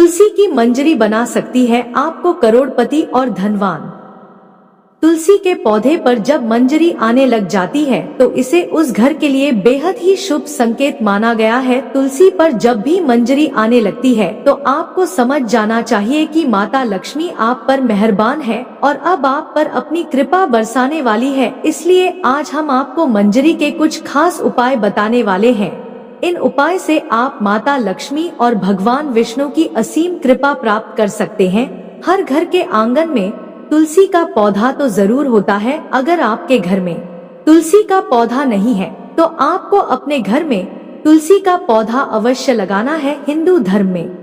तुलसी की मंजरी बना सकती है आपको करोड़पति और धनवान। तुलसी के पौधे पर जब मंजरी आने लग जाती है तो इसे उस घर के लिए बेहद ही शुभ संकेत माना गया है। तुलसी पर जब भी मंजरी आने लगती है तो आपको समझ जाना चाहिए कि माता लक्ष्मी आप पर मेहरबान है और अब आप पर अपनी कृपा बरसाने वाली है। इसलिए आज हम आपको मंजरी के कुछ खास उपाय बताने वाले हैं। इन उपाय से आप माता लक्ष्मी और भगवान विष्णु की असीम कृपा प्राप्त कर सकते हैं। हर घर के आंगन में तुलसी का पौधा तो जरूर होता है। अगर आपके घर में तुलसी का पौधा नहीं है तो आपको अपने घर में तुलसी का पौधा अवश्य लगाना है। हिंदू धर्म में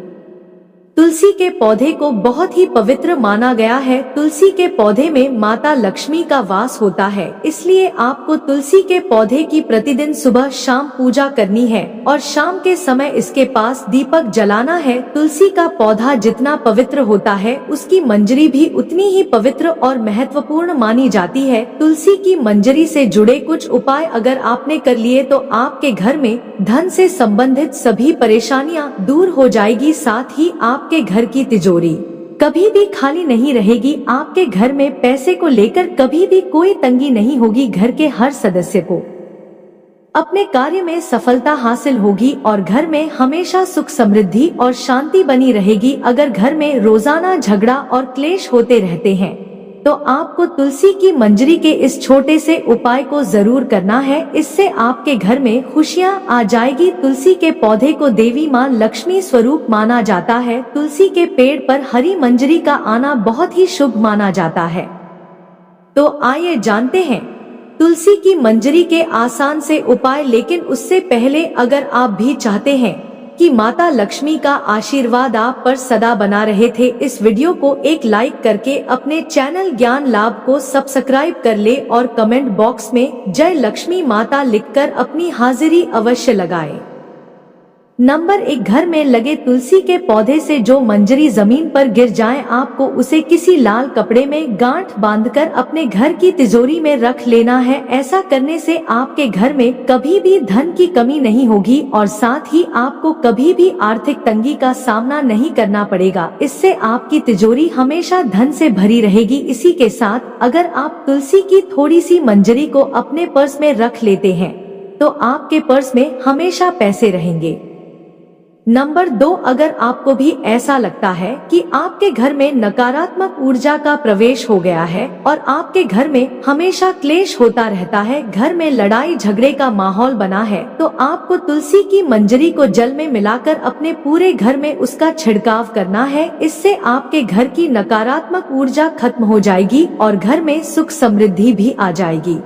तुलसी के पौधे को बहुत ही पवित्र माना गया है। तुलसी के पौधे में माता लक्ष्मी का वास होता है, इसलिए आपको तुलसी के पौधे की प्रतिदिन सुबह शाम पूजा करनी है और शाम के समय इसके पास दीपक जलाना है। तुलसी का पौधा जितना पवित्र होता है उसकी मंजरी भी उतनी ही पवित्र और महत्वपूर्ण मानी जाती है। तुलसी की मंजरी से जुड़े कुछ उपाय अगर आपने कर लिए तो आपके घर में धन से संबंधित सभी परेशानियां दूर हो जाएगी। साथ ही आपके घर की तिजोरी कभी भी खाली नहीं रहेगी। आपके घर में पैसे को लेकर कभी भी कोई तंगी नहीं होगी। घर के हर सदस्य को अपने कार्य में सफलता हासिल होगी और घर में हमेशा सुख समृद्धि और शांति बनी रहेगी। अगर घर में रोजाना झगड़ा और क्लेश होते रहते हैं तो आपको तुलसी की मंजरी के इस छोटे से उपाय को जरूर करना है। इससे आपके घर में खुशियां आ जाएगी। तुलसी के पौधे को देवी मां लक्ष्मी स्वरूप माना जाता है। तुलसी के पेड़ पर हरी मंजरी का आना बहुत ही शुभ माना जाता है। तो आइए जानते हैं तुलसी की मंजरी के आसान से उपाय। लेकिन उससे पहले अगर आप भी चाहते हैं कि माता लक्ष्मी का आशीर्वाद आप पर सदा बना रहे थे, इस वीडियो को एक लाइक करके अपने चैनल ज्ञान लाभ को सब्सक्राइब कर ले और कमेंट बॉक्स में जय लक्ष्मी माता लिखकर अपनी हाजिरी अवश्य लगाए। नंबर 1, घर में लगे तुलसी के पौधे से जो मंजरी जमीन पर गिर जाए आपको उसे किसी लाल कपड़े में गांठ बांधकर अपने घर की तिजोरी में रख लेना है। ऐसा करने से आपके घर में कभी भी धन की कमी नहीं होगी और साथ ही आपको कभी भी आर्थिक तंगी का सामना नहीं करना पड़ेगा। इससे आपकी तिजोरी हमेशा धन से भरी रहेगी। इसी के साथ अगर आप तुलसी की थोड़ी सी मंजरी को अपने पर्स में रख लेते हैं तो आपके पर्स में हमेशा पैसे रहेंगे। नंबर 2, अगर आपको भी ऐसा लगता है कि आपके घर में नकारात्मक ऊर्जा का प्रवेश हो गया है और आपके घर में हमेशा क्लेश होता रहता है, घर में लड़ाई झगड़े का माहौल बना है, तो आपको तुलसी की मंजरी को जल में मिलाकर अपने पूरे घर में उसका छिड़काव करना है। इससे आपके घर की नकारात्मक ऊर्जा खत्म हो जाएगी और घर में सुख समृद्धि भी आ जाएगी।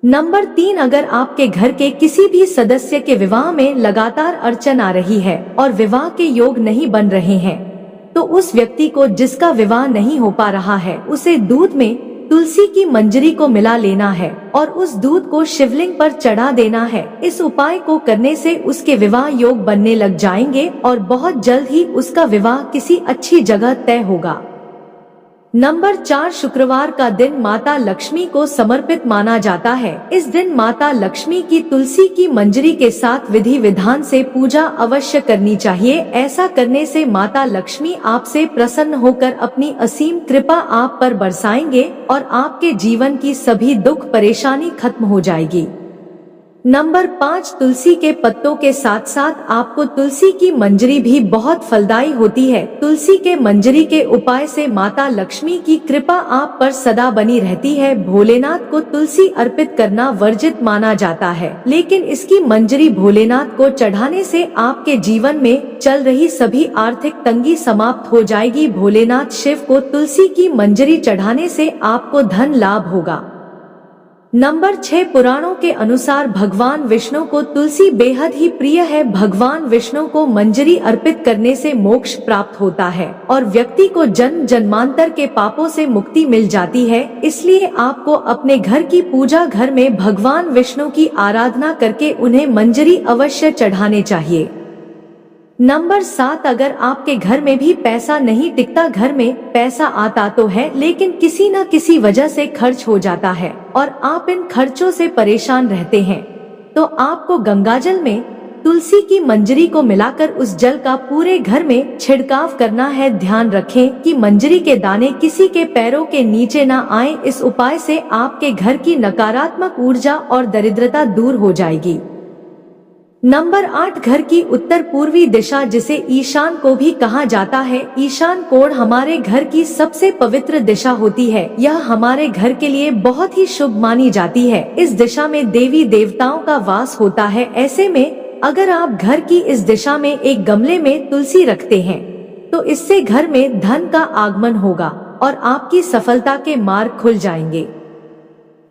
नंबर 3, अगर आपके घर के किसी भी सदस्य के विवाह में लगातार अड़चन आ रही है और विवाह के योग नहीं बन रहे हैं तो उस व्यक्ति को जिसका विवाह नहीं हो पा रहा है उसे दूध में तुलसी की मंजरी को मिला लेना है और उस दूध को शिवलिंग पर चढ़ा देना है। इस उपाय को करने से उसके विवाह योग बनने लग जाएंगे और बहुत जल्द ही उसका विवाह किसी अच्छी जगह तय होगा। नंबर 4, शुक्रवार का दिन माता लक्ष्मी को समर्पित माना जाता है। इस दिन माता लक्ष्मी की तुलसी की मंजरी के साथ विधि विधान से पूजा अवश्य करनी चाहिए। ऐसा करने से माता लक्ष्मी आपसे प्रसन्न होकर अपनी असीम कृपा आप पर बरसाएंगे और आपके जीवन की सभी दुख परेशानी खत्म हो जाएगी। नंबर 5, तुलसी के पत्तों के साथ साथ आपको तुलसी की मंजरी भी बहुत फलदायी होती है। तुलसी के मंजरी के उपाय से माता लक्ष्मी की कृपा आप पर सदा बनी रहती है। भोलेनाथ को तुलसी अर्पित करना वर्जित माना जाता है, लेकिन इसकी मंजरी भोलेनाथ को चढ़ाने से आपके जीवन में चल रही सभी आर्थिक तंगी समाप्त हो जाएगी। भोलेनाथ शिव को तुलसी की मंजरी चढ़ाने से आपको धन लाभ होगा। नंबर 6, पुराणों के अनुसार भगवान विष्णु को तुलसी बेहद ही प्रिय है। भगवान विष्णु को मंजरी अर्पित करने से मोक्ष प्राप्त होता है और व्यक्ति को जन्म जन्मांतर के पापों से मुक्ति मिल जाती है। इसलिए आपको अपने घर की पूजा घर में भगवान विष्णु की आराधना करके उन्हें मंजरी अवश्य चढ़ाने चाहिए। नंबर 7, अगर आपके घर में भी पैसा नहीं टिकता, घर में पैसा आता तो है लेकिन किसी न किसी वजह से खर्च हो जाता है और आप इन खर्चों से परेशान रहते हैं, तो आपको गंगाजल में तुलसी की मंजरी को मिलाकर उस जल का पूरे घर में छिड़काव करना है। ध्यान रखें कि मंजरी के दाने किसी के पैरों के नीचे ना आए। इस उपाय से आपके घर की नकारात्मक ऊर्जा और दरिद्रता दूर हो जाएगी। नंबर 8, घर की उत्तर पूर्वी दिशा, जिसे ईशान को भी कहा जाता है। ईशान कोण हमारे घर की सबसे पवित्र दिशा होती है। यह हमारे घर के लिए बहुत ही शुभ मानी जाती है। इस दिशा में देवी देवताओं का वास होता है। ऐसे में अगर आप घर की इस दिशा में एक गमले में तुलसी रखते हैं तो इससे घर में धन का आगमन होगा और आपकी सफलता के मार्ग खुल जाएंगे।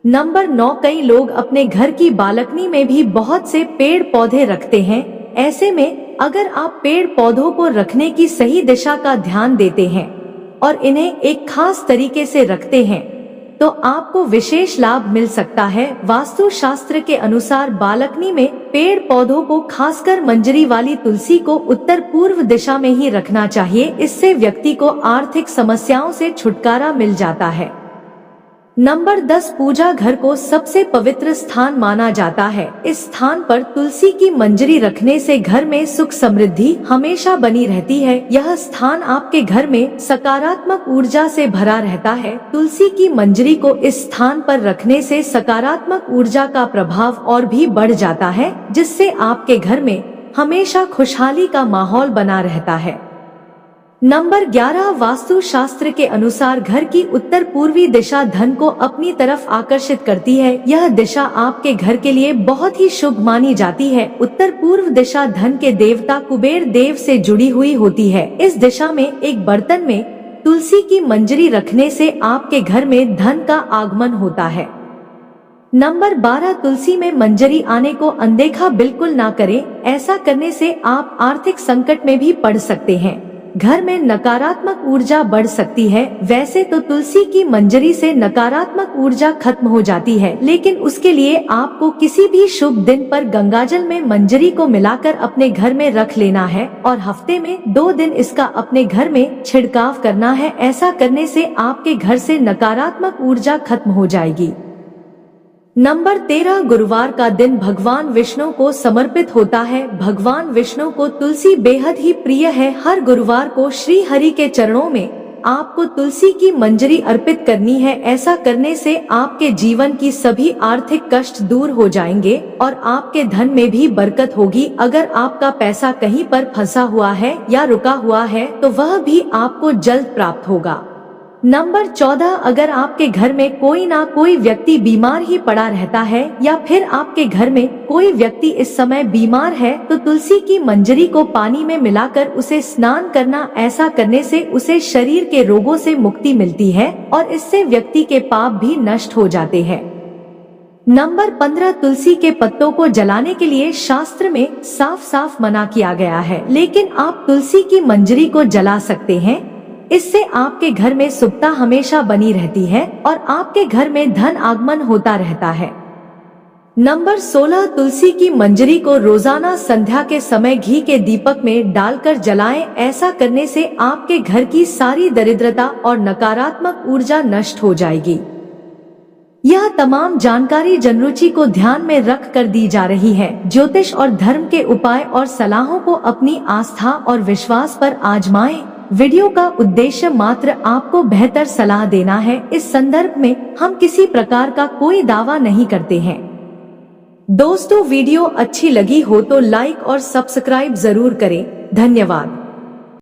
नंबर 9, कई लोग अपने घर की बालकनी में भी बहुत से पेड़ पौधे रखते हैं। ऐसे में अगर आप पेड़ पौधों को रखने की सही दिशा का ध्यान देते हैं और इन्हें एक खास तरीके से रखते हैं तो आपको विशेष लाभ मिल सकता है। वास्तु शास्त्र के अनुसार बालकनी में पेड़ पौधों को, खासकर मंजरी वाली तुलसी को, उत्तर पूर्व दिशा में ही रखना चाहिए। इससे व्यक्ति को आर्थिक समस्याओं से छुटकारा मिल जाता है। नंबर 10, पूजा घर को सबसे पवित्र स्थान माना जाता है। इस स्थान पर तुलसी की मंजरी रखने से घर में सुख समृद्धि हमेशा बनी रहती है। यह स्थान आपके घर में सकारात्मक ऊर्जा से भरा रहता है। तुलसी की मंजरी को इस स्थान पर रखने से सकारात्मक ऊर्जा का प्रभाव और भी बढ़ जाता है, जिससे आपके घर में हमेशा खुशहाली का माहौल बना रहता है। नंबर 11, वास्तु शास्त्र के अनुसार घर की उत्तर पूर्वी दिशा धन को अपनी तरफ आकर्षित करती है। यह दिशा आपके घर के लिए बहुत ही शुभ मानी जाती है। उत्तर पूर्व दिशा धन के देवता कुबेर देव से जुड़ी हुई होती है। इस दिशा में एक बर्तन में तुलसी की मंजरी रखने से आपके घर में धन का आगमन होता है। नंबर 12, तुलसी में मंजरी आने को अनदेखा बिल्कुल ना करें। ऐसा करने से आप आर्थिक संकट में भी पड़ सकते हैं। घर में नकारात्मक ऊर्जा बढ़ सकती है। वैसे तो तुलसी की मंजरी से नकारात्मक ऊर्जा खत्म हो जाती है, लेकिन उसके लिए आपको किसी भी शुभ दिन पर गंगाजल में मंजरी को मिलाकर अपने घर में रख लेना है और हफ्ते में 2 दिन इसका अपने घर में छिड़काव करना है। ऐसा करने से आपके घर से नकारात्मक ऊर्जा खत्म हो जाएगी। नंबर 13, गुरुवार का दिन भगवान विष्णु को समर्पित होता है। भगवान विष्णु को तुलसी बेहद ही प्रिय है। हर गुरुवार को श्री हरि के चरणों में आपको तुलसी की मंजरी अर्पित करनी है। ऐसा करने से आपके जीवन की सभी आर्थिक कष्ट दूर हो जाएंगे और आपके धन में भी बरकत होगी। अगर आपका पैसा कहीं पर फंसा हुआ है या रुका हुआ है तो वह भी आपको जल्द प्राप्त होगा। नंबर 14, अगर आपके घर में कोई ना कोई व्यक्ति बीमार ही पड़ा रहता है या फिर आपके घर में कोई व्यक्ति इस समय बीमार है तो तुलसी की मंजरी को पानी में मिलाकर उसे स्नान करना। ऐसा करने से उसे शरीर के रोगों से मुक्ति मिलती है और इससे व्यक्ति के पाप भी नष्ट हो जाते हैं। नंबर 15, तुलसी के पत्तों को जलाने के लिए शास्त्र में साफ साफ मना किया गया है, लेकिन आप तुलसी की मंजरी को जला सकते हैं। इससे आपके घर में शुभता हमेशा बनी रहती है और आपके घर में धन आगमन होता रहता है। नंबर 16, तुलसी की मंजरी को रोजाना संध्या के समय घी के दीपक में डालकर जलाएं। ऐसा करने से आपके घर की सारी दरिद्रता और नकारात्मक ऊर्जा नष्ट हो जाएगी। यह तमाम जानकारी जनरुचि को ध्यान में रख कर दी जा रही है। ज्योतिष और धर्म के उपाय और सलाहों को अपनी आस्था और विश्वास पर आजमाएं। वीडियो का उद्देश्य मात्र आपको बेहतर सलाह देना है। इस संदर्भ में हम किसी प्रकार का कोई दावा नहीं करते हैं। दोस्तों, वीडियो अच्छी लगी हो तो लाइक और सब्सक्राइब जरूर करें। धन्यवाद।